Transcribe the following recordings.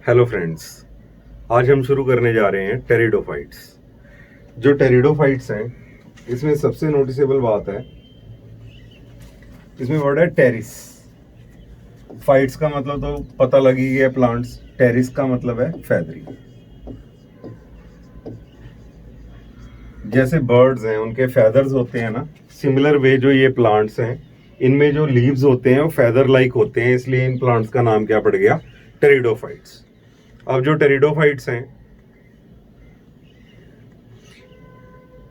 Hello friends, आज हम शुरू करने जा रहे हैं टेरिडोफाइट्स। जो टेरिडोफाइट्स हैं, इसमें सबसे नोटिसेबल बात है, इसमें वर्ड है टेरिस। फाइट्स का मतलब तो पता लग ही गया, प्लांट्स। टेरिस का मतलब है फैदरी। जैसे बर्ड्स हैं, उनके फेदर्स होते हैं ना, सिमिलर वे जो ये प्लांट्स हैं, इनमें जो लीव्स होते हैं वो फेदर लाइक होते हैं, इसलिए इन प्लांट्स का नाम क्या पड़ गया? टेरिडोफाइट्स। अब जो टेरिडोफाइट्स हैं,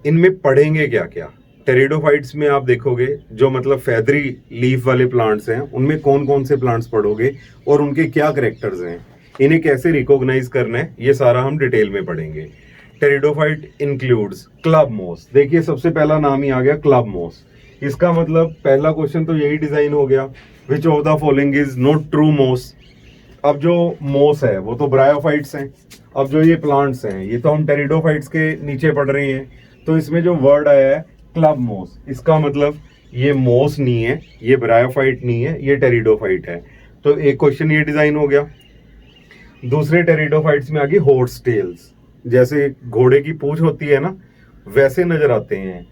इनमें पढ़ेंगे क्या क्या? टेरिडोफाइट्स में आप देखोगे, जो मतलब फैदरी लीफ वाले प्लांट्स हैं, उनमें कौन कौन से प्लांट्स पढ़ोगे और उनके क्या करेक्टर्स हैं, इन्हें कैसे रिकॉग्नाइज करना है, ये सारा हम डिटेल में पढ़ेंगे। टेरिडोफाइट इंक्लूड्स क्लब मोस। देखिए, सबसे पहला नाम ही आ गया क्लब मोस। इसका मतलब पहला क्वेश्चन तो यही डिजाइन हो गया, which of the following is not true मोस। अब जो मोस है वो तो ब्रायोफाइट्स हैं। अब जो ये प्लांट्स हैं, ये तो हम टेरिडोफाइट्स के नीचे पढ़ रहे हैं, तो इसमें जो वर्ड आया है क्लब मोस, इसका मतलब ये मोस नहीं है, ये ब्रायोफाइट नहीं है, ये टेरिडोफाइट है। तो एक क्वेश्चन ये डिजाइन हो गया। दूसरे टेरिडोफाइट्स में आ गई हॉर्स टेल्स। जैसे घोड़े की पूंछ होती है ना, वैसे नजर आते हैं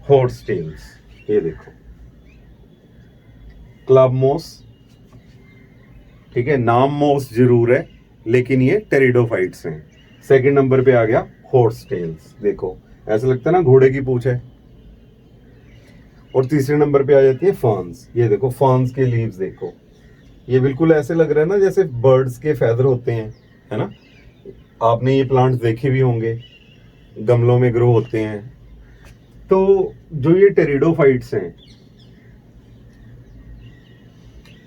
हॉर्स टेल्स। ये देखो, क्लब मोस, ठीक है, नाम मोस जरूर है, लेकिन ये टेरिडोफाइट्स हैं। सेकंड नंबर पे आ गया हॉर्स टेल्स। देखो, ऐसा लगता है ना घोड़े की पूंछ है। और तीसरे नंबर पे आ जाती है फर्न्स। ये देखो, फर्न्स के लीव्स देखो, ये बिल्कुल ऐसे लग रहा है ना जैसे बर्ड्स के फेदर होते हैं, है ना। आपने ये प्लांट्स देखे भी होंगे, गमलों में ग्रो होते हैं। तो जो ये टेरिडोफाइट्स हैं,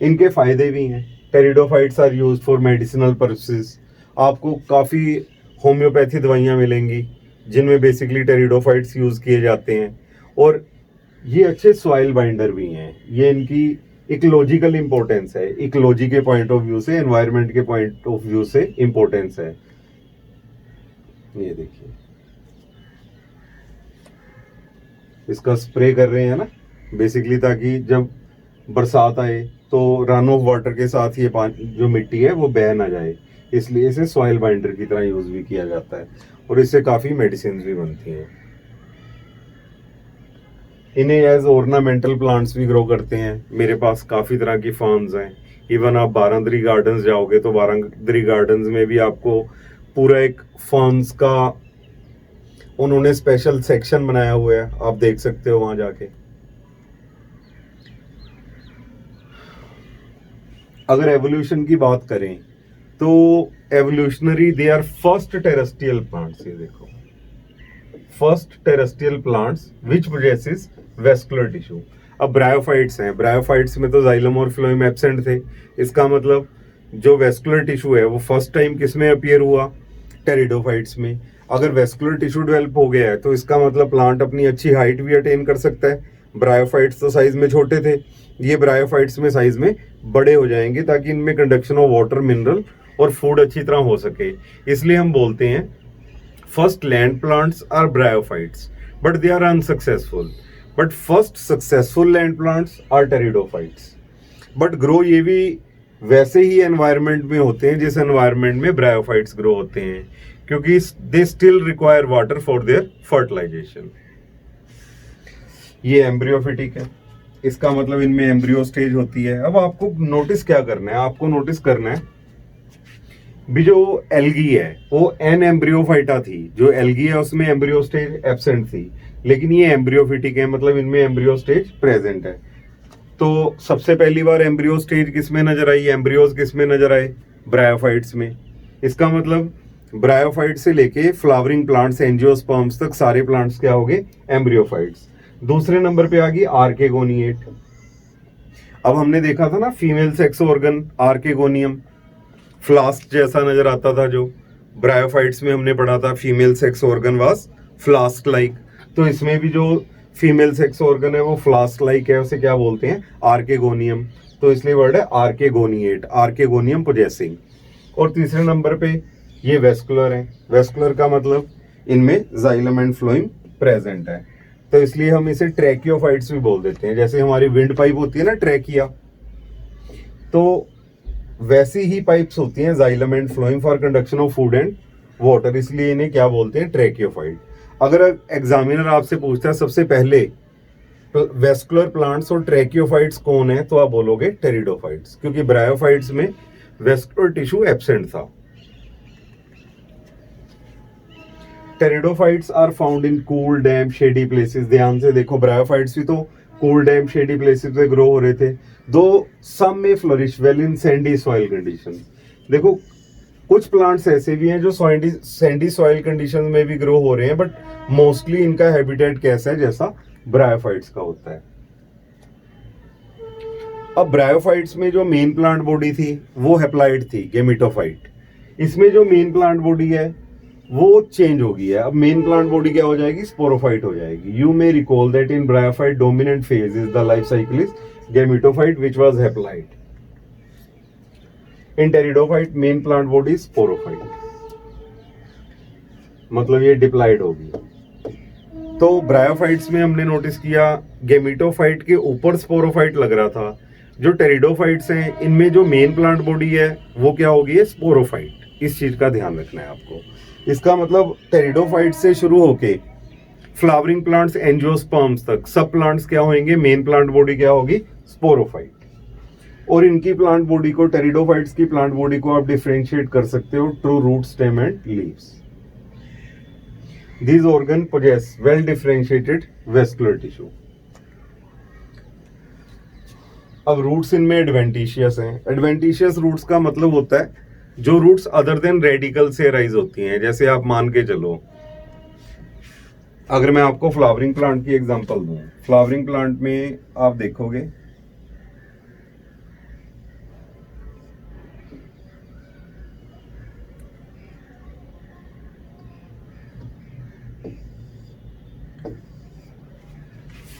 इनके फायदे भी हैं। Pteridophytes are used for medicinal purposes. आपको काफ़ी होम्योपैथी दवाइयाँ मिलेंगी जिनमें बेसिकली टेरिडोफाइट्स यूज़ किए जाते हैं। और ये अच्छे सॉइल बाइंडर भी हैं। ये इनकी इकोलॉजिकल इंपॉर्टेंस है, इकोलॉजी के पॉइंट ऑफ व्यू से, एनवायरनमेंट के पॉइंट ऑफ व्यू से इंपॉर्टेंस है। ये देखिए, इसका स्प्रे कर रहे हैं ना, बेसिकली ताकि जब बरसात आए तो रन ऑफ वाटर के साथ ये पानी, जो मिट्टी है, वो बह ना जाए, इसलिए इसे सॉइल बाइंडर की तरह यूज भी किया जाता है। और इससे काफ़ी मेडिसिन भी बनती हैं। इन्हें एज ऑर्नामेंटल प्लांट्स भी ग्रो करते हैं। मेरे पास काफ़ी तरह की फर्म्स हैं। इवन आप बारांदरी गार्डन्स जाओगे तो बारांदरी गार्डन्स में भी आपको पूरा एक फर्म्स का उन्होंने स्पेशल सेक्शन बनाया हुआ है, आप देख सकते हो वहां जाके। अगर एवोल्यूशन की बात करें तो evolutionary they are first terrestrial plants. ये देखो, first terrestrial plants which possesses vascular tissue. अब ब्रायोफाइट्स हैं, ब्रायोफाइट्स में तो जाइलम और फ्लोएम एब्सेंट थे। इसका मतलब जो वेस्कुलर टिश्यू है वो फर्स्ट टाइम किस में अपीयर हुआ? टेरिडोफाइट्स में। अगर वेस्कुलर टिश्यू डेवलप हो गया है तो इसका मतलब प्लांट अपनी अच्छी हाइट भी अटेन कर सकता है। ब्रायोफाइट्स तो साइज में छोटे थे, ये ब्रायोफाइट्स में साइज में बड़े हो जाएंगे ताकि इनमें कंडक्शन ऑफ वाटर, मिनरल और फूड अच्छी तरह हो सके। इसलिए हम बोलते हैं first land plants are bryophytes, but they are unsuccessful. But first successful land plants are pteridophytes. But grow ये भी वैसे ही एनवायरनमेंट में होते हैं जिस एनवायरनमेंट में ब्रायोफाइट्स ग्रो होते हैं, क्योंकि they still require water for their fertilization. ये एम्ब्रियोफिटिक है, इसका मतलब इनमें एम्ब्रियो स्टेज होती है। अब आपको नोटिस क्या करना है? आपको नोटिस करना है भी जो एल्गी है वो एन एम्ब्रियोफाइटा थी, जो एल्गी है उसमें एम्ब्रियो स्टेज एब्सेंट थी, लेकिन ये एम्ब्रियोफिटिक है, मतलब इनमें एम्ब्रियो स्टेज प्रेजेंट है। तो सबसे पहली बार एम्ब्रियो स्टेज किस में नजर आई? एम्ब्रियोज किस में नजर आए? ब्रायोफाइट्स में। इसका मतलब ब्रायोफाइट से लेके फ्लावरिंग प्लांट्स, एंजियोस्पर्म्स तक सारे प्लांट्स क्या हो गए? एम्ब्रियोफाइट्स। दूसरे नंबर पे आ गई आर्केगोनिएट। अब हमने देखा था ना female sex organ archegonium, flask जैसा नजर आता था। जो ब्रायोफाइट्स में हमने पढ़ा था female sex organ was flask like, तो इसमें भी जो फीमेल सेक्स ऑर्गन है वो फ्लास्क लाइक है, उसे क्या बोलते हैं? आर्केगोनियम। तो इसलिए वर्ड है आर्केगोनिएट, आर्केगोनियम पोजेसिंग। और तीसरे नंबर पे ये वेस्कुलर है। वेस्कुलर का मतलब इनमें जाइलम एंड फ्लोएम प्रेजेंट है, तो इसलिए हम इसे ट्रैकियोफाइट्स भी बोल देते हैं। जैसे हमारी विंड पाइप होती है ना, ट्रैकिया, तो वैसी ही पाइप्स होती हैं xylem and phloem for conduction of food and water, इसलिए इन्हें क्या बोलते हैं, ट्रैकियोफाइट। अगर एग्जामिनर आपसे पूछता है सबसे पहले वेस्कुलर प्लांट्स और ट्रैकियोफाइट्स कौन है, तो आप बोलोगे टेरिडोफाइट्स, क्योंकि ब्रायोफाइट्स में वेस्कुलर टिश्यू एब्सेंट था। Pteridophytes are found in cool damp shady places. ध्यान से देखो, ब्रायोफाइट्स भी तो कूल डैम्प शेडी प्लेसेस पे ग्रो हो रहे थे, though some may flourish well in sandy soil condition. देखो कुछ प्लांट्स ऐसे भी हैं जो सैंडी सॉइल कंडीशन में भी ग्रो हो रहे हैं, बट मोस्टली इनका हैबिटेट कैसा है, जैसा ब्रायोफाइट्स का होता है। अब ब्रायोफाइट्स में जो मेन प्लांट बॉडी थी वो हेप्लाइड थी, गेमिटोफाइट। इसमें जो मेन प्लांट बॉडी है वो चेंज हो गई है। अब मेन प्लांट बॉडी क्या हो जाएगी, स्पोरोफाइट हो जाएगी। You may recall that in bryophyte dominant phase is the life cycle is gametophyte which was haploid. In pteridophyte main plant body sporophyte, मतलब ये डिप्लाइड होगी। तो ब्रायोफाइट्स में हमने नोटिस किया गेमिटोफाइट के ऊपर स्पोरोफाइट लग रहा था। जो टेरिडोफाइट्स हैं इनमें जो मेन प्लांट बॉडी है वो क्या होगी, है स्पोरोफाइट। इस चीज का ध्यान रखना है आपको। इसका मतलब टेरिडोफाइट से शुरू होके फ्लावरिंग प्लांट्स एंजियोस्पर्म्स तक सब प्लांट्स क्या होंगे, मेन प्लांट बॉडी क्या होगी, स्पोरोफाइट। और इनकी प्लांट बॉडी को, टेरिडोफाइट्स की प्लांट बॉडी को आप डिफरेंशिएट कर सकते हो through root, stem and leaves. These organs possess well differentiated vascular tissue. अब रूट्स इनमें एडवेंटिशियस हैं। एडवेंटिशियस रूट्स का मतलब होता है जो रूट्स अदर देन रेडिकल से राइज होती हैं। जैसे आप मान के चलो, अगर मैं आपको फ्लावरिंग प्लांट की एग्जांपल दूं, फ्लावरिंग प्लांट में आप देखोगे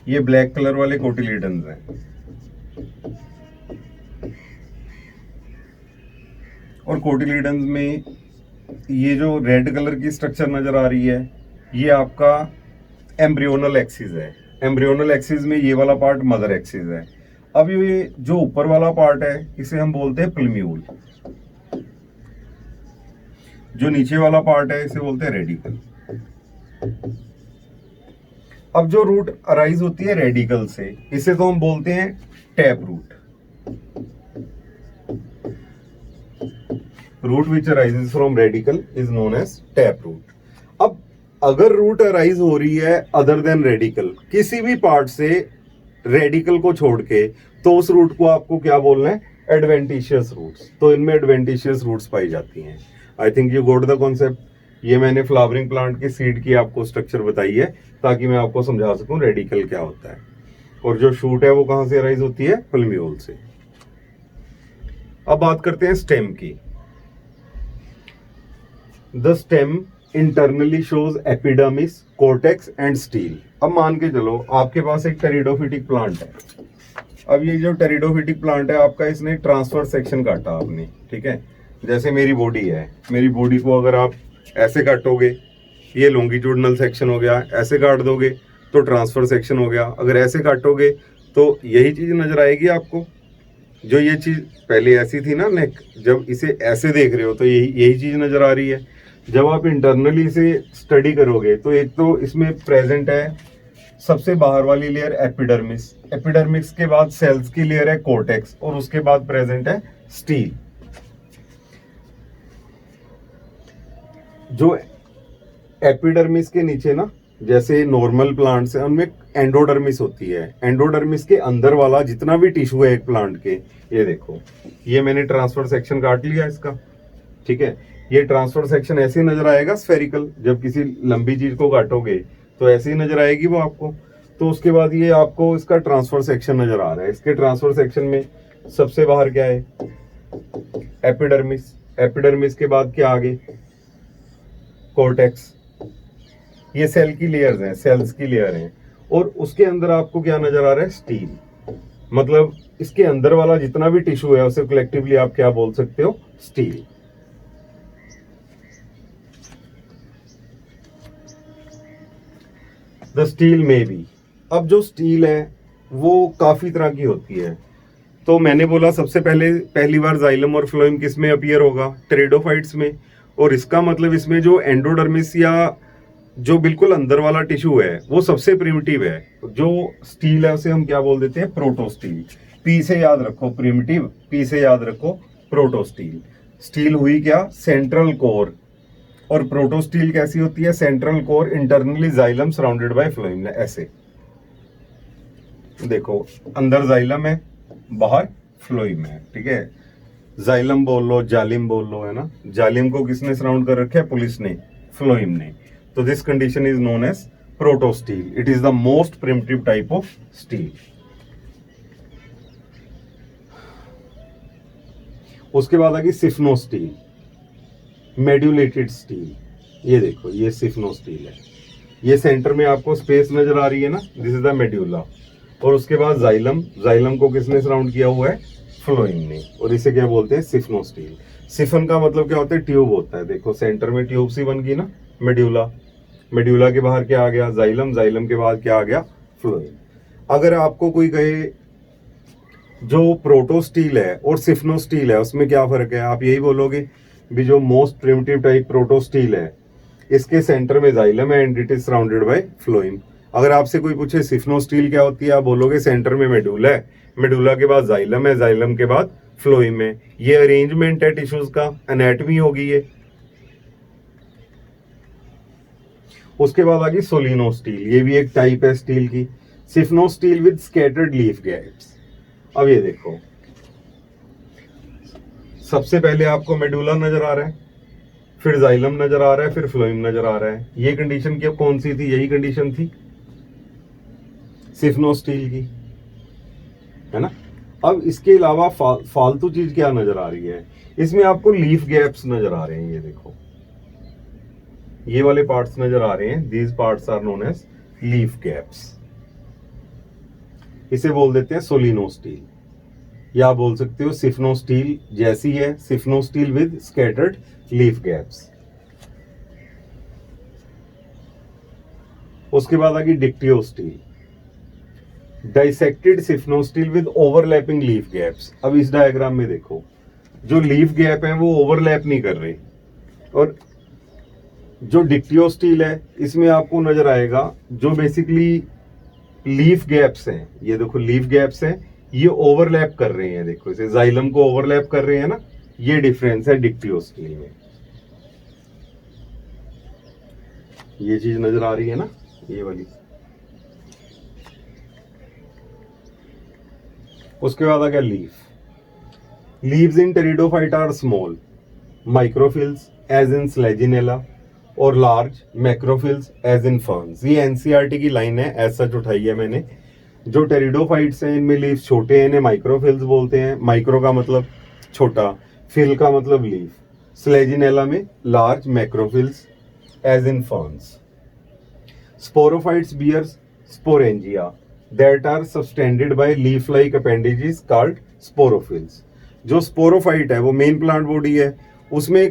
ये ब्लैक कलर वाले कोटिलीडन्स हैं, और कोटिलीडन्स में ये जो रेड कलर की स्ट्रक्चर नजर आ रही है ये आपका एम्ब्रियोनल एक्सिस है। एम्ब्रियोनल एक्सिस में ये वाला पार्ट मदर एक्सिस है। अब ये जो ऊपर वाला पार्ट है इसे हम बोलते हैं प्लम्यूल, जो नीचे वाला पार्ट है इसे बोलते हैं रेडिकल। अब जो रूट अराइज होती है रेडिकल से, इसे तो हम बोलते हैं tap root. Root which arises from radical is known as tap root. अब अगर रूट अराइज हो रही है अदर देन रेडिकल, किसी भी पार्ट से रेडिकल को छोड़ के, तो उस रूट को आपको क्या बोलना है, एडवेंटिशियस रूट्स। तो इनमें एडवेंटिशियस रूट्स पाई जाती हैं। I think you got the concept. ये मैंने फ्लावरिंग प्लांट की सीड की आपको स्ट्रक्चर बताई है ताकि मैं आपको समझा सकूं रेडिकल क्या होता है। और जो शूट है वो कहां से अराइज होती है, प्लम्यूल से। अब बात करते हैं स्टेम की। The stem internally shows epidermis, cortex and steel. अब मान के चलो आपके पास एक टेरिडोफिटिक प्लांट है। अब ये जो टेरिडोफिटिक प्लांट है आपका, इसने ट्रांसफर सेक्शन काटा आपने, ठीक है। जैसे मेरी बॉडी है, मेरी बॉडी को अगर आप ऐसे काटोगे, ये लॉन्गिट्यूडनल सेक्शन हो गया, ऐसे काट दोगे तो ट्रांसफर सेक्शन हो गया। अगर ऐसे काटोगे तो यही चीज नजर आएगी आपको। जो ये चीज पहले ऐसी थी ना नेक, जब इसे ऐसे देख रहे हो तो यही चीज नजर आ रही है। जब आप इंटरनली इसे स्टडी करोगे तो एक तो इसमें प्रेजेंट है सबसे बाहर वाली लेयर एपिडर्मिस, एपिडर्मिस के बाद सेल्स की लेयर है कोर्टेक्स, और उसके बाद प्रेजेंट है स्टील। जो एपिडर्मिस के नीचे ना, जैसे नॉर्मल प्लांट्स है उनमें एंडोडर्मिस होती है। एंडोडर्मिस के अंदर वाला जितना भी टिश्यू है एक प्लांट के, ये देखो, ये मैंने ट्रांसफर सेक्शन काट लिया इसका, ठीक है। ये ट्रांसफर सेक्शन ऐसे नजर आएगा स्फेरिकल। जब किसी लंबी चीज को काटोगे तो ऐसे ही नजर आएगी वो आपको। तो उसके बाद ये आपको इसका ट्रांसफर सेक्शन नजर आ रहा है। इसके ट्रांसफर सेक्शन में सबसे बाहर क्या है, एपिडर्मिस। एपिडर्मिस के बाद क्या आगे, कोर्टेक्स। ये सेल की लेयर्स हैं, सेल्स की लेयर हैं। और उसके अंदर आपको क्या नजर आ रहा है, स्टील। मतलब इसके अंदर वाला जितना भी टिश्यू है उसे कलेक्टिवली आप क्या बोल सकते हो, स्टील। द स्टील में भी, अब जो स्टील है वो काफी तरह की होती है। तो मैंने बोला सबसे पहली बार जाइलम और फ्लोएम किस में अपीयर होगा, टेरिडोफाइट्स में। और इसका मतलब इसमें जो एंडोडर्मिस या जो बिल्कुल अंदर वाला टिश्यू है वो सबसे प्रिमिटिव है। जो स्टील है उसे हम क्या बोल देते हैं, प्रोटोस्टील। पी से याद रखो प्रिमिटिव, पी से याद रखो प्रोटोस्टील। स्टील हुई क्या, सेंट्रल कोर। और प्रोटोस्टील कैसी होती है, central core internally xylem surrounded by phloem. ऐसे देखो, अंदर जाइलम है, बाहर फ्लोएम है, ठीक है। जाइलम बोल लो, जालिम बोल लो, है ना। जालिम को किसने सराउंड कर रखा है, पुलिस ने, फ्लोएम ने। तो this condition is known as protostele. It is the most primitive type of stele. उसके बाद आ गई सिफनोस्टील, मेड्यूलेटेड स्टील। ये देखो, ये सिफनोस्टील है। ये सेंटर में आपको स्पेस नजर आ रही है ना, दिस इज द मेड्यूला। और उसके बाद जाइलम, जाइलम को किसने सराउंड किया हुआ है, फ्लोएम ने। और इसे क्या बोलते हैं, सिफनोस्टील। सिफन का मतलब क्या होता है, ट्यूब होता है। देखो सेंटर में ट्यूब सी बन गई ना, मेड्यूला। मेड्यूला के बाहर क्या आ गया, जाइलम। जाइलम के बाद क्या आ गया, फ्लोएम। अगर आपको कोई कहे जो प्रोटोस्टील है और सिफनोस्टील है उसमें क्या फर्क है, आप यही बोलोगे भी जो मोस्ट प्रिमिटिव टाइप प्रोटोस्टील है इसके सेंटर में जाइलम है and it is surrounded by phloem. अगर आपसे कोई पूछे सिफनोस्टील क्या होती है, आप बोलोगे सेंटर में मेडुला है, मेडुला के बाद जाइलम है, जाइलम के बाद फ्लोएम है। ये अरेंजमेंट है टिश्यूज का, एनाटॉमी होगी ये। उसके बाद आ गई सोलिनोस्टील, ये भी एक टाइप है स्टील की। सिफनोस्टील विद स्कैटर्ड लीफ गैप्स। अब ये देखो, सबसे पहले आपको मेडुला नजर आ रहा है, फिर जाइलम नजर आ रहा है, फिर फ्लोएम नजर आ रहा है। ये कंडीशन क्या कौन सी थी, यही कंडीशन थी सिफनोस्टील की, है ना। अब इसके अलावा फालतू चीज क्या नजर आ रही है, इसमें आपको लीफ गैप्स नजर आ रहे हैं। ये देखो, ये वाले पार्ट्स नजर आ रहे हैं, these parts are known as leaf gaps. इसे बोल देते हैं सोलिनोस्टील, या बोल सकते हो सिफनोस्टील जैसी है, siphonostele with scattered leaf gaps. उसके बाद आ गई dictyostele, dissected siphonostele with overlapping leaf gaps. अब इस डायग्राम में देखो, जो लीफ गैप है वो ओवरलैप नहीं कर रहे, और जो डिक्टियोस्टील है इसमें आपको नजर आएगा जो बेसिकली लीफ गैप्स हैं, ये देखो लीफ गैप्स हैं, ये ओवरलैप कर रहे हैं। देखो इसे जाइलम को ओवरलैप कर रहे हैं ना, ये डिफरेंस है डिक्टियोस्टील में। ये चीज नजर आ रही है ना, ये वाली। उसके बाद आ गया leaf. Leaves in pteridophyte are small microphylls as in selaginella, और large macrophylls as in ferns. ये एनसीईआरटी की लाइन है, एज सच उठाई है मैंने। जो टेरिडोफाइट्स हैं इनमें लीव्स छोटे हैं, इन्हें माइक्रोफिल्स बोलते हैं। माइक्रो का मतलब छोटा, फिल का मतलब लीफ। स्लेजिनेला में large macrophylls as in ferns. Sporophytes bears sporangia that are subtended by leaf like appendages called sporophylls. जो स्पोरोफाइट है वो मेन प्लांट बॉडी है, उसमें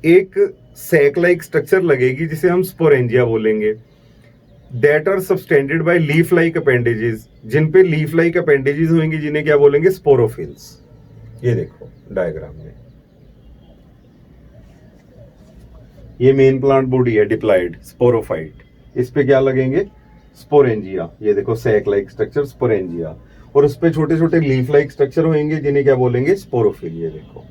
एक सैक लाइक स्ट्रक्चर लगेगी जिसे हम स्पोरेंजिया बोलेंगे। That are subtended by leaf like appendages, जिन पे लीफ लाइक अपेंडेजेस होंगे जिन्हें क्या बोलेंगे, स्पोरोफिल्स। ये देखो डायग्राम में, ये मेन प्लांट बॉडी है डिप्लॉयड स्पोरोफाइट, इस पे क्या लगेंगे, स्पोरेंजिया। ये देखो सैक लाइक स्ट्रक्चर स्पोरेंजिया, और उस पे छोटे छोटे लीफ लाइक स्ट्रक्चर होंगे जिन्हें क्या बोलेंगे, स्पोरोफिल। ये देखो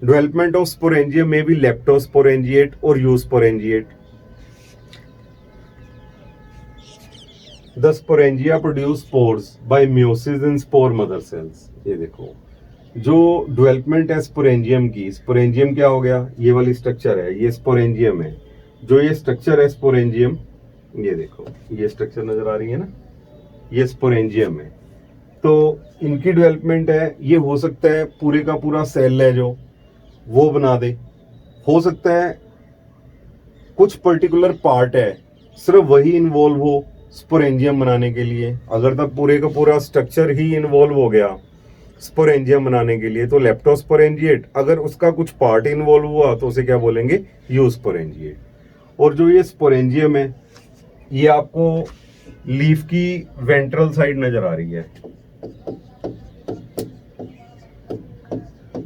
डेवलपमेंट ऑफ स्पोरेंजियम में भी लेप्टोस्पोरेंजिएट और eusporangiate. The sporangia produce spores by meiosis in spore mother cells. ये देखो जो डेवलपमेंट है स्पोरेंजियम की, स्पोरेंजियम क्या हो गया, ये वाली स्ट्रक्चर है, ये स्पोरेंजियम है। जो ये स्ट्रक्चर है स्पोरेंजियम, ये देखो ये स्ट्रक्चर नजर आ रही है ना, ये स्पोरेंजियम है। तो इनकी डेवलपमेंट है, ये हो सकता है पूरे का पूरा सेल है जो वो बना दे, हो सकता है कुछ पर्टिकुलर पार्ट है सिर्फ वही इन्वॉल्व हो स्पोरेंजियम बनाने के लिए। अगर तब पूरे का पूरा स्ट्रक्चर ही इन्वॉल्व हो गया स्पोरेंजियम बनाने के लिए तो लेप्टोस्पोरेंजिएट। अगर उसका कुछ पार्ट इन्वॉल्व हुआ तो उसे क्या बोलेंगे, यूस्पोरेंजिएट। और जो ये स्पोरेंजियम है ये आपको लीफ की वेंट्रल साइड नजर आ रही है।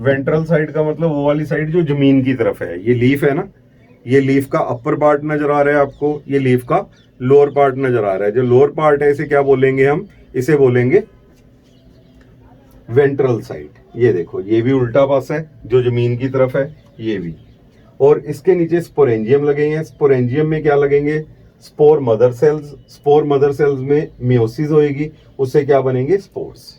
वेंट्रल साइड का मतलब वो वाली साइड जो जमीन की तरफ है। ये लीफ है ना, ये लीफ का अपर पार्ट नजर आ रहा है आपको, ये लीफ का लोअर पार्ट नजर आ रहा है। जो लोअर पार्ट है इसे क्या बोलेंगे हम, इसे बोलेंगे वेंट्रल साइड। ये देखो, ये भी उल्टा पासा है जो जमीन की तरफ है, ये भी। और इसके नीचे स्पोरेंजियम लगेंगे। स्पोरेंजियम में क्या लगेंगे, spore mother sales. Spore mother sales में मियोसिस होएगी, उससे क्या बनेंगे, स्पोर्स।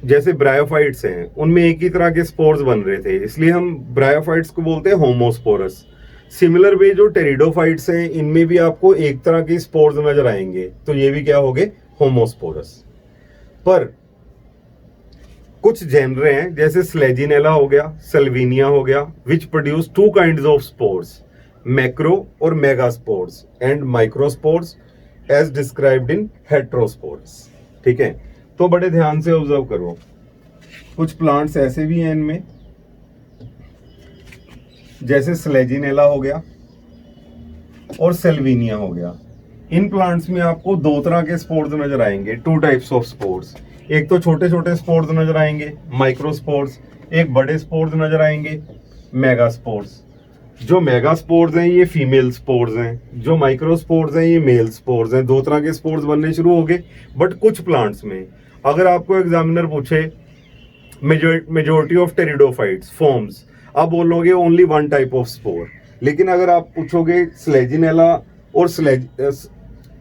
जैसे ब्रायोफाइट्स हैं, उनमें एक ही तरह के स्पोर्स बन रहे थे, इसलिए हम ब्रायोफाइट्स को बोलते हैं होमोस्पोरस। सिमिलर वे जो टेरिडोफाइट्स हैं, इनमें भी आपको एक तरह के स्पोर्स नजर आएंगे, तो ये भी क्या हो गए, होमोस्पोरस। पर कुछ जेनरे हैं, जैसे स्लेजिनेला हो गया, सेल्विनिया हो गया, which produce two kinds of spores, macro और megaspores and microspores as described in heterospores. ठीक है, तो बड़े ध्यान से ऑब्जर्व करो। कुछ प्लांट्स ऐसे भी हैं इनमें, जैसे स्लेजिनेला हो गया और सेल्विनिया हो गया। इन प्लांट्स में आपको दो तरह के स्पोर्स नजर आएंगे, टू टाइप्स ऑफ स्पोर्स। एक तो छोटे छोटे स्पोर्स नजर आएंगे, माइक्रोस्पोर्स। एक बड़े स्पोर्स नजर आएंगे, मेगास्पोर्स। जो मेगास्पोर्स हैं ये फीमेल स्पोर्स हैं, जो माइक्रोस्पोर्स हैं ये मेल स्पोर्स हैं। दो तरह के स्पोर्स बनने शुरू हो गए। बट कुछ प्लांट्स में अगर आपको एग्जामिनर पूछे मेजोरिटी ऑफ टेरिडोफाइट्स फॉर्म्स, आप बोलोगे only one type of spore. लेकिन अगर आप पूछोगे स्लेजिनेला और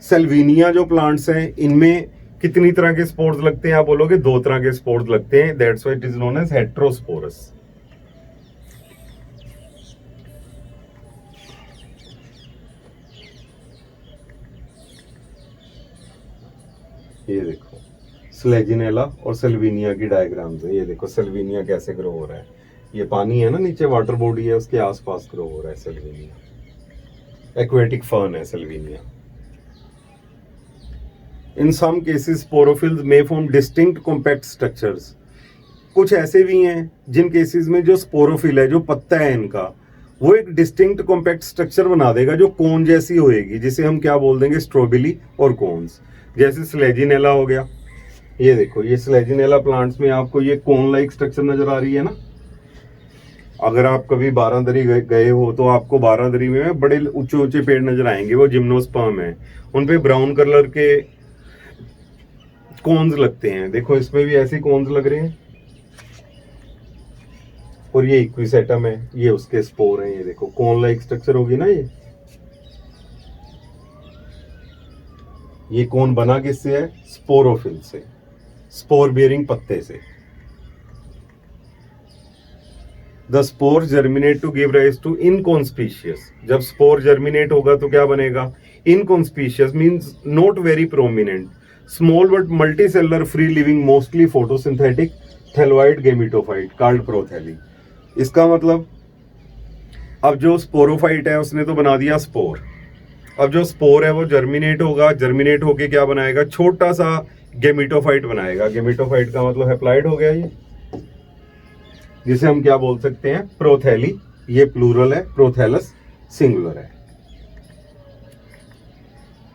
सेल्विनिया जो प्लांट्स हैं, इनमें कितनी तरह के स्पोर्स लगते हैं, आप बोलोगे दो तरह के स्पोर्स लगते हैं। That's why it is known as heterosporous. ये देखो स्लेजिनेला और सेल्विनिया की डायग्राम्स है। ये देखो सेल्विनिया कैसे ग्रो हो रहा है, ये पानी है ना नीचे, वाटर बॉडी है, उसके आसपास ग्रो हो रहा है सेल्विनिया। एक्वेटिक फर्न है salvinia. In some cases sporophylls may form distinct compact structures. कुछ ऐसे भी हैं जिन केसेस में जो स्पोरोफिल है, जो पत्ता है इनका, वो एक डिस्टिंक्ट कॉम्पैक्ट स्ट्रक्चर बना देगा जो कोन जैसी होएगी, जिसे हम क्या बोल देंगे, स्ट्रोबिली और कोन्स। जैसे स्लेजिनेला हो गया, ये देखो, ये स्लेजिनेला प्लांट्स में आपको ये कोन लाइक स्ट्रक्चर नजर आ रही है ना। अगर आप कभी बारादरी गए हो तो आपको बारादरी में बड़े ऊंचे ऊंचे पेड़ नजर आएंगे, वो जिम्नोस्पर्म है, उनपे ब्राउन कलर के कोन्स लगते हैं। देखो इसमें भी ऐसे कोन्स लग रहे हैं। और ये इक्विसेटम है, ये उसके स्पोर हैं। ये देखो कोन लाइक स्ट्रक्चर होगी ना। ये कोन बना किससे है, स्पोरोफिल से, स्पोर बियरिंग पत्ते से। The spore germinate to give rise to inconspicuous. जब स्पोर जर्मिनेट होगा तो क्या बनेगा, inconspicuous means not very prominent, small but multicellular, free living, mostly photosynthetic, thalloid gametophyte called prothalli. इसका मतलब अब जो स्पोरोफाइट है उसने तो बना दिया स्पोर। अब जो स्पोर है वो जर्मिनेट होगा, जर्मिनेट होके क्या बनाएगा, छोटा सा गेमिटोफाइट बनाएगा। गेमिटोफाइट का मतलब हैप्लॉइड हो गया ये, जिसे हम क्या बोल सकते हैं, प्रोथैली। ये प्लूरल है, प्रोथैलस सिंगुलर है।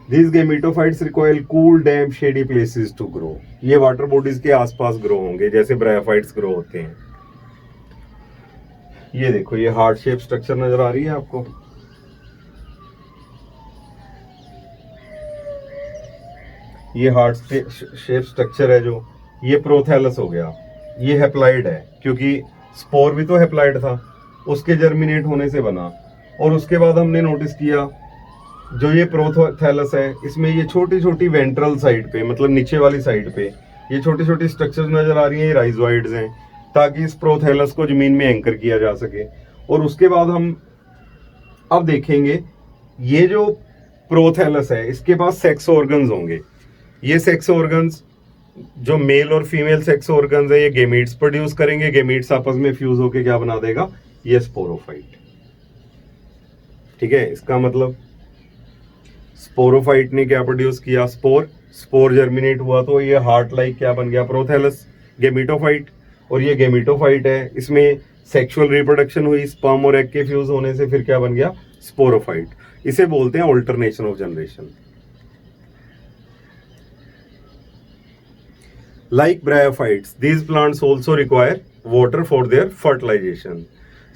These gametophytes require cool, damp, shady places to grow. ये वाटर बॉडीज के आसपास ग्रो होंगे, जैसे ब्रायोफाइट्स ग्रो होते हैं। ये देखो, ये हार्ट शेप स्ट्रक्चर नजर आ रही है आपको। ये हार्ट शेप स्ट्रक्चर है जो, ये प्रोथैलस हो गया। ये हैप्लॉइड है क्योंकि स्पोर भी तो हैप्लॉइड था, उसके जर्मिनेट होने से बना। और उसके बाद हमने नोटिस किया जो ये प्रोथैलस है, इसमें ये छोटी छोटी वेंट्रल साइड पे, मतलब नीचे वाली साइड पे ये छोटी छोटी स्ट्रक्चर्स नजर आ रही हैं। ये राइजोइड्स हैं, ताकि इस प्रोथैलस को जमीन में एंकर किया जा सके। और उसके बाद हम अब देखेंगे, ये जो प्रोथैलस है इसके पास सेक्स ऑर्गन्स होंगे। ये सेक्स ऑर्गन्स जो मेल और फीमेल सेक्स ऑर्गन्स है, ये गेमीट्स प्रोड्यूस करेंगे। गेमीट्स आपस में फ्यूज होके क्या बना देगा, ये स्पोरोफाइट। ठीक है, इसका मतलब स्पोरोफाइट ने क्या प्रोड्यूस किया, स्पोर। स्पोर जर्मिनेट हुआ तो ये हार्ट लाइक क्या बन गया, प्रोथैलस, गेमिटोफाइट। और ये गेमिटोफाइट है, इसमें सेक्सुअल रिप्रोडक्शन हुई, स्पर्म और एग के फ्यूज होने से फिर क्या बन गया, स्पोरोफाइट। इसे बोलते हैं alternation of generation. Like bryophytes, these plants also require water for their fertilization.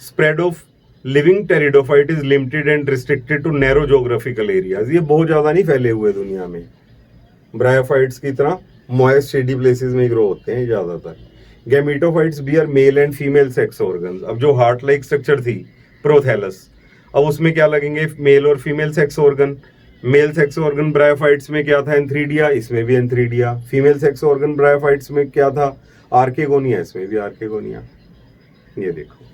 Spread of living pteridophyte is limited and restricted to narrow geographical areas. ये बहुत ज़्यादा नहीं फैले हुए दुनिया में। ब्रायोफाइट्स की तरह moist shady places में ग्रो होते हैं ज़्यादातर। Gametophytes bear male and female sex organs. अब जो हार्ट लाइक स्ट्रक्चर थी प्रोथैलस, अब उसमें क्या लगेंगे, मेल और female sex organ. Male sex organ bryophytes में क्या था, एंथ्रीडिया, इसमें भी antheridia. Female sex organ bryophytes में क्या था, आर्केगोनिया, इसमें भी आर्केगोनिया। ये देखो,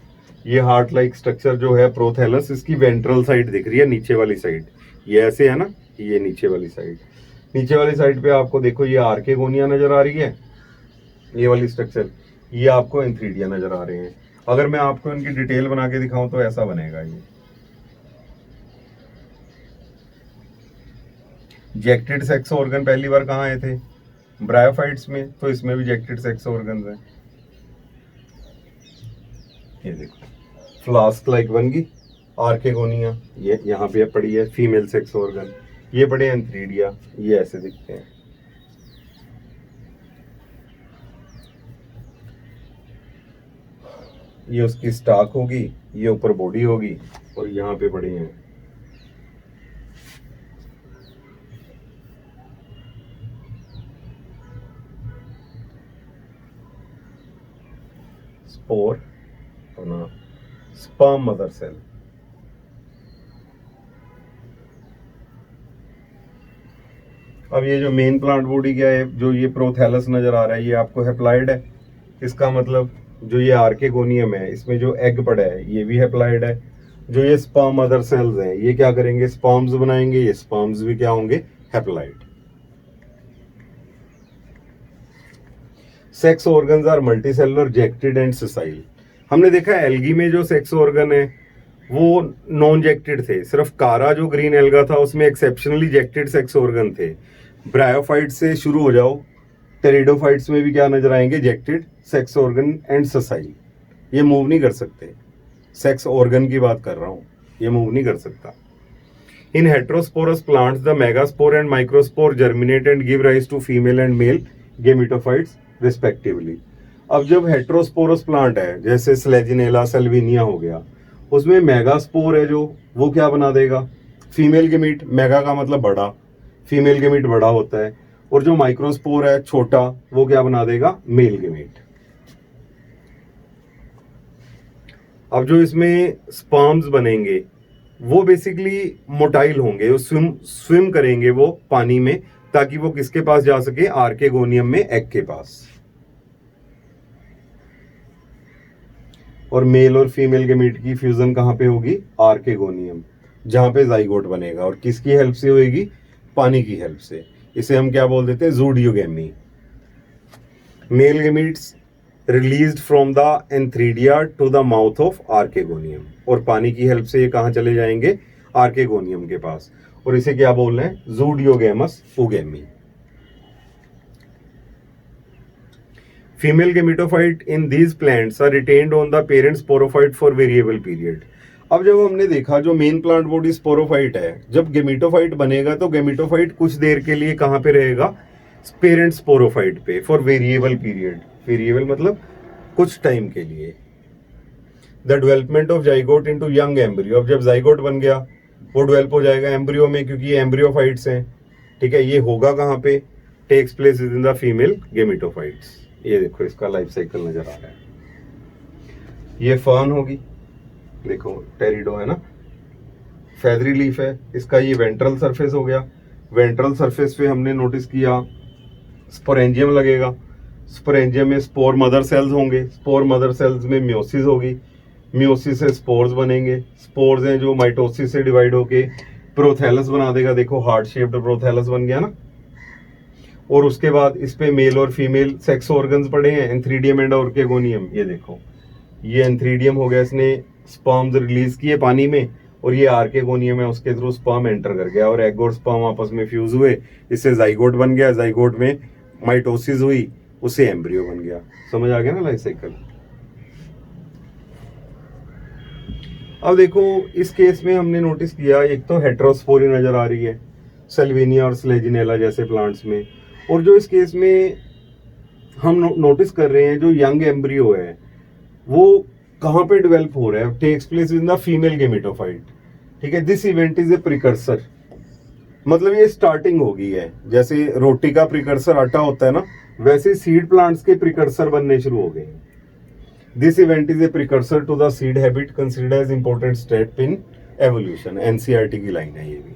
ये हार्ट लाइक स्ट्रक्चर जो है प्रोथैलस, इसकी वेंट्रल साइड दिख रही है, नीचे वाली साइड, ये ऐसे है ना, ये नीचे वाली साइड। नीचे वाली साइड पे आपको देखो ये आर्केगोनिया नजर आ रही है, ये वाली स्ट्रक्चर, ये आपको एंथ्रीडिया नजर आ रहे हैं। अगर मैं आपको इनकी डिटेल बना के दिखाऊं तो ऐसा बनेगा। ये जेक्टेड सेक्स ऑर्गन पहली बार कहाँ आए थे, ब्रायोफाइट्स में, तो इसमें भी जेक्टेड सेक्स ऑर्गन है। ये देखो, फ्लास्क लाइक बन गई आर्केगोनिया, ये यहाँ पे पड़ी है फीमेल सेक्स ऑर्गन, ये पड़े एंथ्रीडिया, ये ऐसे दिखते हैं। ये उसकी स्टाक होगी, ये ऊपर बॉडी होगी, और यहाँ पे पड़े हैं स्पोर, अपना स्पर्म मदर सेल। अब ये जो मेन प्लांट बॉडी क्या है, जो ये प्रोथैलस नजर आ रहा है, ये आपको हेप्लॉइड है। इसका मतलब जो ये आर्केगोनियम है, इसमें जो एग पड़ा है, ये भी हेप्लॉइड है। जो ये स्पर्म मदर सेल्स हैं, ये क्या करेंगे, स्पर्म्स बनाएंगे, ये स्पर्म्स भी क्या होंगे, haploid. Sex organs are multicellular, jacketed and sessile. हमने देखा एल्गी में जो सेक्स ऑर्गन है वो नॉन जेक्टेड थे, सिर्फ कारा जो ग्रीन एल्गा था उसमें एक्सेप्शनली जेक्टेड सेक्स ऑर्गन थे। ब्रायोफाइट से शुरू हो जाओ, टेरिडोफाइट्स में भी क्या नजर आएंगे, जेक्टेड सेक्स ऑर्गन एंड सेसाइल। ये मूव नहीं कर सकते, सेक्स ऑर्गन की बात कर रहा हूं, ये मूव नहीं कर सकता। In heterosporous plants the megaspore and microspore germinate and give rise to female and male gametophytes respectively. अब जब हेट्रोस्पोरस प्लांट है, जैसे स्लेजिनेला सेल्विनिया हो गया, उसमें मेगास्पोर है जो, वो क्या बना देगा, फीमेल गेमीट। मेगा का मतलब बड़ा, फीमेल गेमीट बड़ा होता है, और जो माइक्रोस्पोर है छोटा, वो क्या बना देगा, मेल गेमीट। अब जो इसमें स्पर्म्स बनेंगे वो बेसिकली मोटाइल होंगे, वो स्विम करेंगे वो पानी में, ताकि वो किसके पास जा सके, आर्केगोनियम में एग के पास। और मेल और फीमेल गेमीट की फ्यूजन कहां पे होगी, आर्केगोनियम, जहां पे जाइगोट बनेगा, और किसकी हेल्प से होगी, पानी की हेल्प से। इसे हम क्या बोल देते हैं, zooidogamy. Male gametes released from the antheridia to the mouth of archegonium, और पानी की हेल्प से ये कहां चले जाएंगे, आर्केगोनियम के पास, और इसे क्या बोल रहे हैं, zooidogamous oogamy. Female gametophyte in these plants are retained on the parent sporophyte for variable period. अब जब हमने देखा जो मेन प्लांट बॉडी स्पोरोफाइट है, जब गेमिटोफाइट बनेगा तो गेमिटोफाइट कुछ देर के लिए कहां पे रहेगा, पेरेंट स्पोरोफाइट पे, फॉर वेरिएबल पीरियड। वेरिएबल मतलब कुछ टाइम के लिए। The development of zygote into young embryo, अब जब जाइगोट बन गया वो डेवलप हो जाएगा एम्ब्रियो में, क्योंकि ये एम्ब्रियोफाइट्स हैं, ठीक है। ये होगा कहाँ पे, takes place in the female gametophytes. ये देखो इसका लाइफ साइकिल नजर आ रहा है। ये फर्न होगी, देखो टेरिडो है ना, फेदरी लीफ है, इसका ये वेंट्रल सरफेस हो गया। वेंट्रल सरफेस पे हमने नोटिस किया स्पोरेंजियम लगेगा, स्पोरेंजियम में स्पोर मदर सेल्स होंगे, स्पोर मदर सेल्स में मियोसिस होगी, मियोसिस से स्पोर्स बनेंगे, स्पोर्स हैं जो माइटोसिस से डिवाइड होके प्रोथैलस बना देगा, देखो हार्ट शेप्ड प्रोथैलस बन गया ना। और उसके बाद इस पे मेल और फीमेल सेक्स ऑर्गन्स पड़े हैं, एंथ्रीडियम एंड ऑर्केगोनियम। ये देखो ये एंथ्रीडियम हो गया, इसने स्पर्म्स रिलीज किए पानी में, और ये आर्केगोनियम है, उसके थ्रू स्पर्म एंटर कर गया, और एग और स्पर्म आपस में फ्यूज हुए, इससे जाइगोट बन गया, जाइगोट में माइटोसिस हुई, उससे एम्ब्रियो बन गया। समझ आ गया ना लाइफ साइकिल। अब देखो इस केस में हमने नोटिस किया, एक तो हेटेरोस्पोरी नजर आ रही है सेल्विनिया और स्लेजिनेला जैसे प्लांट्स में, और जो इस केस में हम नोटिस कर रहे हैं जो यंग एम्ब्रियो है वो कहाँ पे डेवलप हो रहा है, takes place in the female gametophyte. ठीक है, this event is a precursor, मतलब ये स्टार्टिंग हो गई है। जैसे रोटी का प्रिकर्सर आटा होता है ना, वैसे सीड प्लांट्स के प्रिकर्सर बनने शुरू हो गए हैं। This event is a precursor to the seed habit considered as important step in evolution. NCERT की लाइन है ये भी।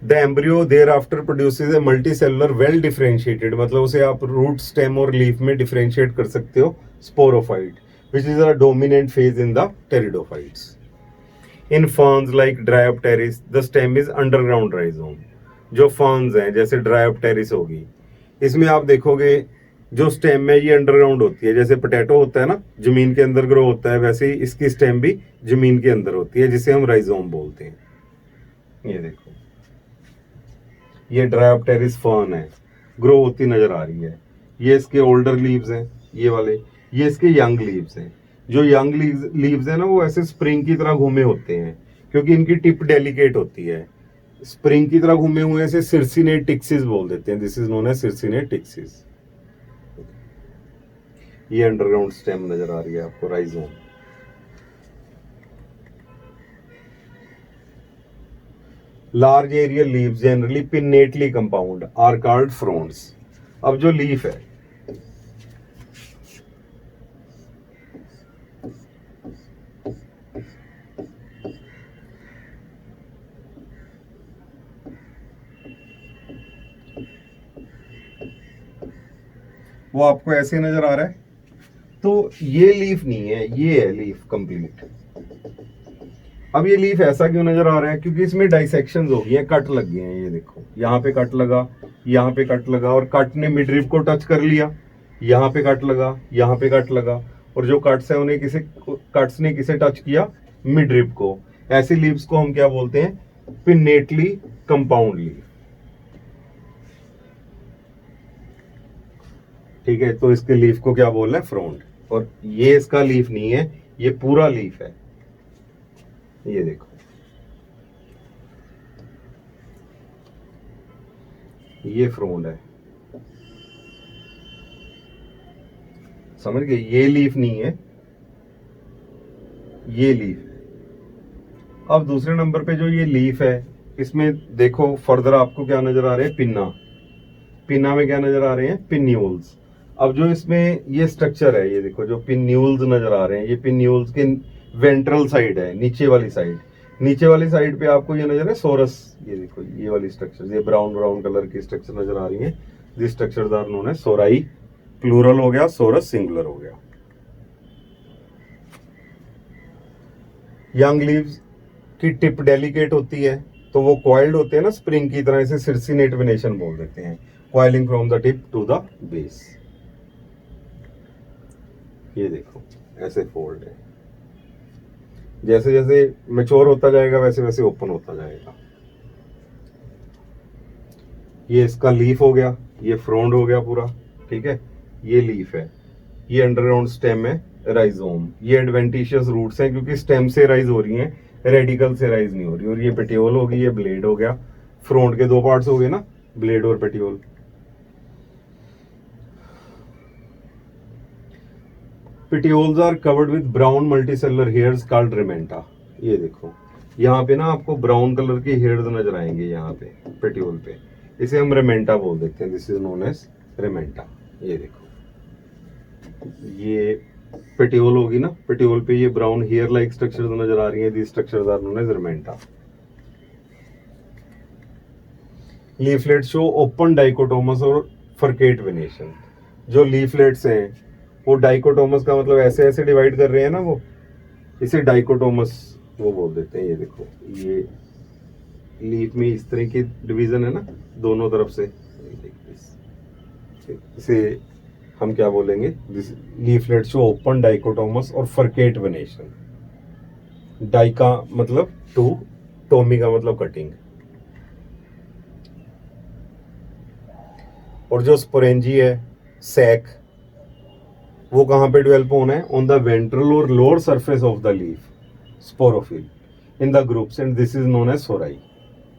The embryo thereafter produces a multicellular well differentiated, मतलब उसे आप रूट, स्टेम और लीफ में डिफरेंशिएट कर सकते हो, sporophyte, which is a dominant phase in the pteridophytes. In ferns like Dryopteris, the stem is underground rhizome. जो ferns हैं जैसे Dryopteris होगी, इसमें आप देखोगे जो स्टेम है ये अंडरग्राउंड होती है। जैसे पोटैटो होता है ना, जमीन के अंदर ग्रो होता है, वैसे ही इसकी स्टेम भी जमीन के अंदर होती है, जिसे हम राइजोम बोलते हैं। ये देखो, ये Dryopteris फर्न है, ग्रो होती नजर आ रही है। ये इसके ओल्डर लीव्स हैं, ये वाले, ये इसके यंग लीव्स हैं। जो यंग लीव्स हैं ना वो ऐसे स्प्रिंग की तरह घूमे होते हैं, क्योंकि इनकी टिप डेलिकेट होती है। स्प्रिंग की तरह घूमे हुए से सिर्सिनेट टिक्सिस बोल देते हैं। This is known as circinate टिक्सिस। ये अंडरग्राउंड स्टेम नजर आ रही है आपको, rhizome. Large aerial leaves generally pinnately compound are called fronds. अब जो लीफ है, वो आपको ऐसे नजर आ रहा है, तो ये लीफ नहीं है, ये है लीफ कंप्लीट। अब ये लीफ ऐसा क्यों नजर आ रहा है, क्योंकि इसमें डाइसेक्शंस हो गई हैं, कट लग गए हैं। ये देखो, यहाँ पे कट लगा, यहाँ पे कट लगा, और कट ने मिडरिप को टच कर लिया। यहाँ पे कट लगा, यहाँ पे कट लगा, और जो कट्स है उन्हें कट्स ने किसे टच किया, मिडरिप को। ऐसी लीव्स को हम क्या बोलते हैं, पिन्नेटली कंपाउंड लीफ। ठीक है, तो इसके लीफ को क्या बोल रहे हैं, फ्रोंड। और ये इसका लीफ नहीं है, ये पूरा लीफ है। ये देखो, ये फ्रोंड है, समझ गए। ये लीफ नहीं है, ये लीफ है। अब दूसरे नंबर पे जो ये लीफ है, इसमें देखो फर्दर आपको क्या नजर आ रहे हैं, पिन्ना। पिन्ना में क्या नजर आ रहे हैं, पिन्यूल्स। अब जो इसमें ये स्ट्रक्चर है, ये देखो जो पिन्यूल्स नजर आ रहे हैं, ये पिन्यूल्स के वेंट्रल साइड है, नीचे वाली साइड। नीचे वाली साइड पे आपको ये नजर है सोरस। ये देखो, ये वाली स्ट्रक्चर, ये ब्राउन ब्राउन कलर की स्ट्रक्चर नजर आ रही है। दिस स्ट्रक्चर आर नोन है सोराई, प्लूरल हो गया, सोरस सिंगुलर हो गया। यंग लीव्स की टिप डेलिकेट होती है, तो वो कॉइल्ड होते हैं ना स्प्रिंग की तरह, इसे सिर्सिनेट वेनेशन बोल देते हैं, coiling from the tip to the base. ये देखो ऐसे फोल्ड है, जैसे जैसे मैच्योर होता जाएगा वैसे वैसे ओपन होता जाएगा। ये इसका लीफ हो गया, ये फ्रोंड हो गया पूरा। ठीक है, ये लीफ है, ये अंडरग्राउंड स्टेम है, राइजोम। ये एडवेंटिशियस रूट्स हैं क्योंकि स्टेम से राइज हो रही हैं, रेडिकल से राइज नहीं हो रही। और ये पेटियोल होगी, ये ब्लेड हो गया। फ्रोंड के दो पार्ट्स हो गए ना, ब्लेड और petiole. Petioles are covered with brown multicellular hairs called ramenta. ये देखो, यहाँ पे ना आपको ब्राउन कलर के हेयर्स नजर आएंगे यहाँ पे पेटियोल पे, इसे हम रेमेंटा बोल देते हैं। This is known as ramenta. ये देखो, ये पेटियोल होगी ना, पेटियोल पे ये ब्राउन हेयर लाइक स्ट्रक्चर्स नजर आ रही है। This structures are known as ramenta. Leaflets show open dichotomous और फर्केट वेनेशन। जो लीफलेट्स हैं वो डाइकोटोमस का मतलब ऐसे ऐसे डिवाइड कर रहे हैं ना, वो इसे डाइकोटोमस वो बोल देते हैं। ये देखो, ये लीफ में इस तरह की डिवीजन है ना दोनों तरफ से, इसे हम क्या बोलेंगे, this leaflet show open dichotomous और फर्केट वेनेशन। डाइका मतलब टू, टोमी का मतलब कटिंग। और जो स्पोरेंजी है सैक, वो कहाँ पे डेवलप होना है? ऑन द वेंट्रल और lower surface of the leaf, sporophyll in the groups, and this is known as sori.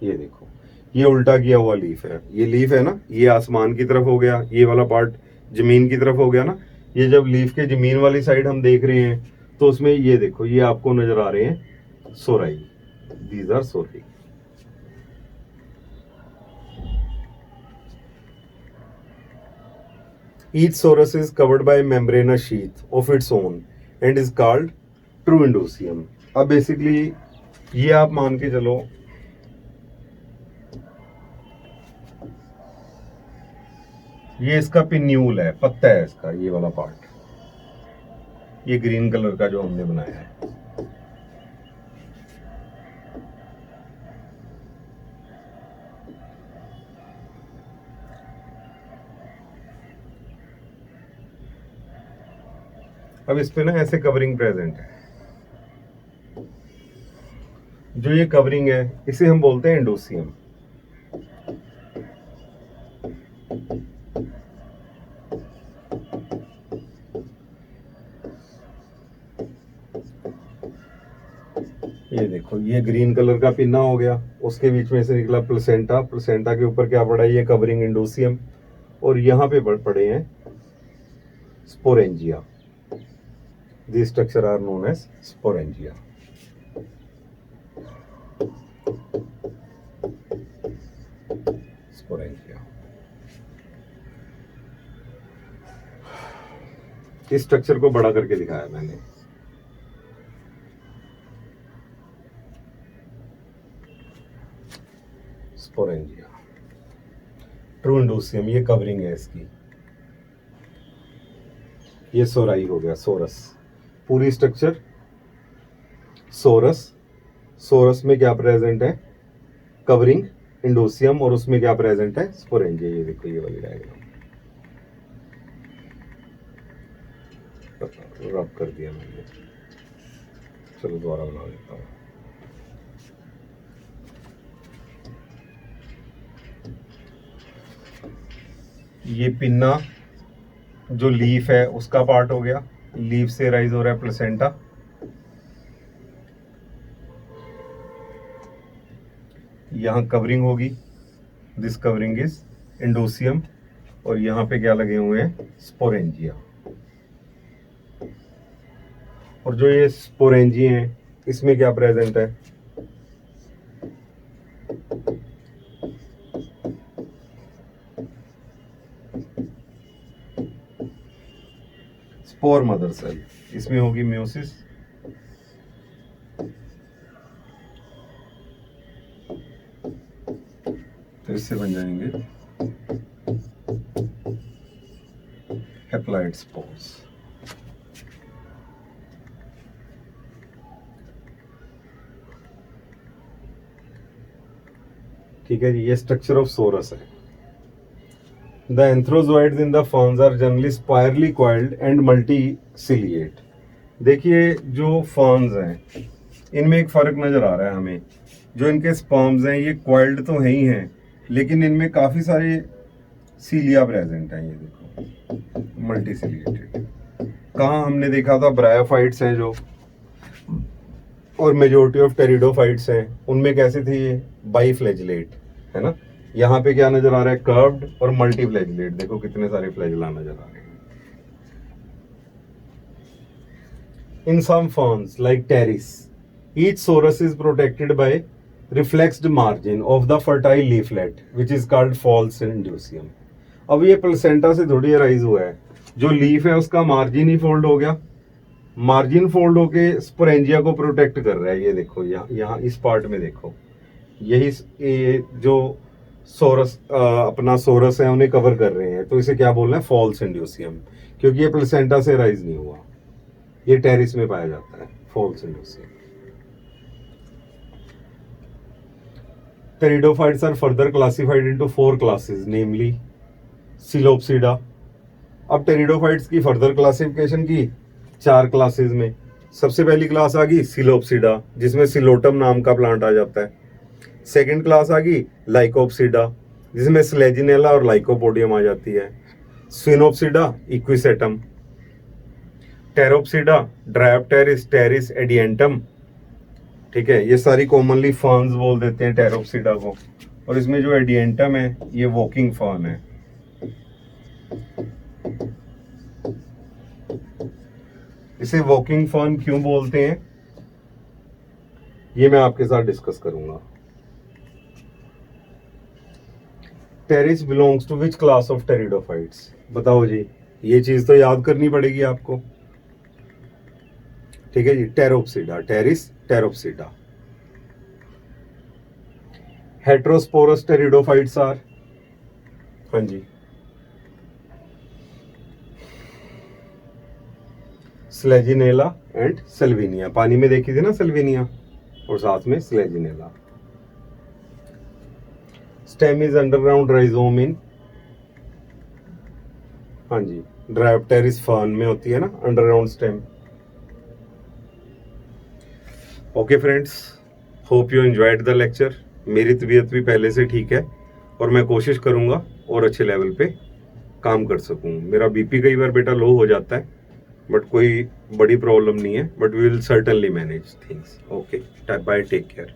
ये देखो, ये उल्टा किया हुआ लीफ है, ये लीफ है ना, ये आसमान की तरफ हो गया, ये वाला पार्ट जमीन की तरफ हो गया ना। ये जब लीफ के जमीन वाली साइड हम देख रहे हैं तो उसमें ये देखो, ये आपको नजर आ रहे हैं sori, these are sori. Each sorus is covered by a membranous sheath of its own and is called true indusium। अब बेसिकली ये आप मान के चलो, ये इसका पिन्यूल है, पत्ता है इसका, ये वाला पार्ट, ये ग्रीन कलर का जो हमने बनाया है। अब इस पे ना ऐसे कवरिंग प्रेजेंट है, जो ये कवरिंग है इसे हम बोलते हैं इंडोसियम। ये देखो, ये ग्रीन कलर का पिन्ना हो गया, उसके बीच में से निकला प्लेसेंटा, प्लेसेंटा के ऊपर क्या पड़ा है? ये कवरिंग इंडोसियम, और यहाँ पे पड़े हैं sporangia. These structure are known as sporangia। sporangia। इस स्ट्रक्चर को बड़ा करके दिखाया मैंने। स्पोरेंजिया, ट्रू इंडोसियम, ये कवरिंग है इसकी। ये सोराई हो गया, सोरस, पूरी स्ट्रक्चर सोरस। सोरस में क्या प्रेजेंट है? कवरिंग इंडोसियम, और उसमें क्या प्रेजेंट है? स्पोरेंजिया। ये देखो, ये वाली डायग्राम रब कर दिया मैंने, चलो दोबारा बना देता हूँ। ये पिन्ना जो लीफ है उसका पार्ट हो गया, लीफ से राइज हो रहा है प्लेसेंटा। यहां कवरिंग होगी, दिस कवरिंग इज इंडोसियम, और यहां पे क्या लगे हुए हैं? स्पोरेंजिया। और जो ये स्पोरेंजिया हैं, इसमें क्या प्रेजेंट है? स्पोर मदर सेल, इसमें होगी म्यूसिस, तो इससे बन जाएंगे हैप्लॉइड स्पोर्स। ठीक है जी, ये स्ट्रक्चर ऑफ सोरस है। The anthrozoids in the ferns are generally spirally coiled and multiciliate। देखिए, जो फर्न्स हैं इनमें एक फर्क नजर आ रहा है हमें। जो इनके स्पर्म्स हैं ये कॉइल्ड तो है ही हैं, लेकिन इनमें काफी सारे सीलिया प्रेजेंट हैं। ये देखो, मल्टीसिलिएटेड। कहाँ हमने देखा था? ब्रायोफाइट्स हैं जो, और मेजोरिटी ऑफ टेरिडोफाइट्स हैं, उनमें कैसे थे? ये बाईफ्लैजिलेट है ना। यहाँ पे क्या नजर आ रहा है? कर्व्ड और मल्टीफ्लैजिलेट। देखो कितने सारे फ्लैजिला नजर आ रहे हैं। In some ferns like pteris, each sorus is protected by reflexed margin of the fertile leaflet which is called false indusium. अब ये प्लेसेंटा से थोड़ी राइज हुआ है, जो लीफ है उसका मार्जिन ही फोल्ड हो गया, मार्जिन फोल्ड होके स्पोरेंजिया को प्रोटेक्ट कर रहा है। ये देखो, यहाँ इस पार्ट में देखो, यही ये जो सोरस अपना सोरस है उन्हें कवर कर रहे हैं, तो इसे क्या बोलना है? फॉल्स इंड्यूसियम, क्योंकि ये प्लेसेंटा से राइज नहीं हुआ, ये टेरिस में पाया जाता है, false indusium. Pteridophytes are further classified into 4 classes, namely psilopsida. अब टेरिडोफाइट्स की फर्दर क्लासिफिकेशन की 4 क्लासेस में। सबसे पहली क्लास आ गई सिलोप्सिडा, जिसमें सिलोटम नाम का प्लांट आ जाता है। सेकंड क्लास आ गई लाइकोप्सिडा, जिसमें स्लेजिनेला और लाइकोपोडियम आ जाती है। स्फिनोप्सिडा इक्विसेटम, टेरोप्सिडा ड्रायोप्टेरिस टेरिस एडिएंटम, ठीक है, ये सारी कॉमनली फर्न्स बोल देते हैं टेरोप्सिडा को। और इसमें जो एडिएंटम है ये वॉकिंग फर्न है। इसे वॉकिंग फर्न क्यों बोलते हैं ये मैं आपके साथ डिस्कस करूंगा। Pteris belongs to which class of pteridophytes, बताओ जी, ये चीज तो याद करनी पड़ेगी आपको, ठीक है जी। Pteropsida, pteris pteropsida. Heterosporous pteridophytes are, हाँ जी, स्लेजिनेला एंड सेल्विनिया, पानी में देखी थी ना सेल्विनिया, और साथ में स्लेजिनेला। स्टेम इज अंडरग्राउंड राइजोम इन, हाँ जी, ड्रायोप्टेरिस फर्न में होती है ना underground stem. Okay friends, hope you enjoyed the lecture. मेरी तबीयत भी पहले से ठीक है और मैं कोशिश करूंगा और अच्छे लेवल पे काम कर सकूं। मेरा बीपी कई बार बेटा लो हो जाता है, बट कोई बड़ी प्रॉब्लम नहीं है, but we will certainly manage things. Okay, bye, take care.